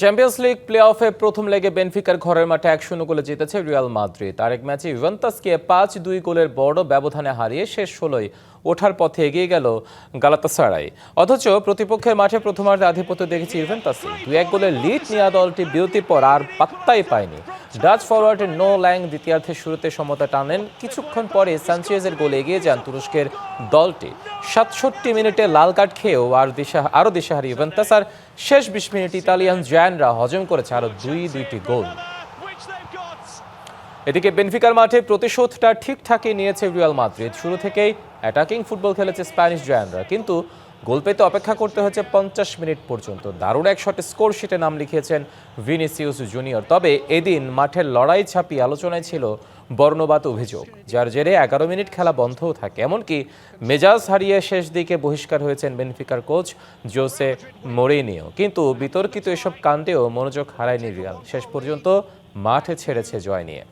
Champions league play অফে প্রথম লেগে বেনফিকার ঘরের মাঠে 1-0 গোলে জিতেছে রিয়াল মাদ্রিদ। আরেক ম্যাচে ইউভেন্টাসকে 5-2 গোলের বড় ব্যবধানে হারিয়ে শেষ 16য় ওঠার পথে এগিয়ে গেল গালাতাসারাই। অথচ প্রতিপক্ষের মাঠে প্রথমার্ধে আধিপত্য দেখেছে ইউভেন্টাসই। 2-1 গোলের লিড নেওয়া দলটি বিরতির পর আর পাত্তাই পায়নি। ডাচ ফরওয়ার্ড নো ল্যাং দ্বিতীয়ার্ধের শুরুতে সমতা টানেন। কিছুক্ষণ পরে সানচেজের গোলে এগিয়ে যান তুরস্কের দলটি। 67 মিনিটে লাল কার্ড খেয়েও আরও দিশাহারি ইউভেন্টাস, আর শেষ 20 মিনিট ইতালিয়ান জায়ান্টরা হজম করেছে আরও দুইটি গোল। এদিকে বেনফিকার মাঠে প্রতিশোধটা ঠিকঠাকই নিয়েছে রিয়াল মাদ্রিদ। শুরু থেকেই অ্যাটাকিং ফুটবল খেলেছে স্প্যানিশ জায়ান্টরা, কিন্তু গোল পেতে অপেক্ষা করতে হয়েছে 50 মিনিট পর্যন্ত। দারুণ এক শটে স্কোর শিটে নাম লিখিয়েছেন ভিনিসিয়াস জুনিয়র। তবে এদিন মাঠের লড়াই ছাপিয়ে আলোচনায় ছিল বর্ণবাদ অভিযোগ, যার জেরে 11 মিনিট খেলা বন্ধও থাকে। এমনকি মেজাজ হারিয়ে শেষ দিকে বহিষ্কার হয়েছেন বেনফিকার কোচ জোসে মরিনিও। কিন্তু বিতর্কিত এসব কাণ্ডেও মনোযোগ হারায়নি রিয়াল, শেষ পর্যন্ত মাঠে ছেড়েছে জয় নিয়ে।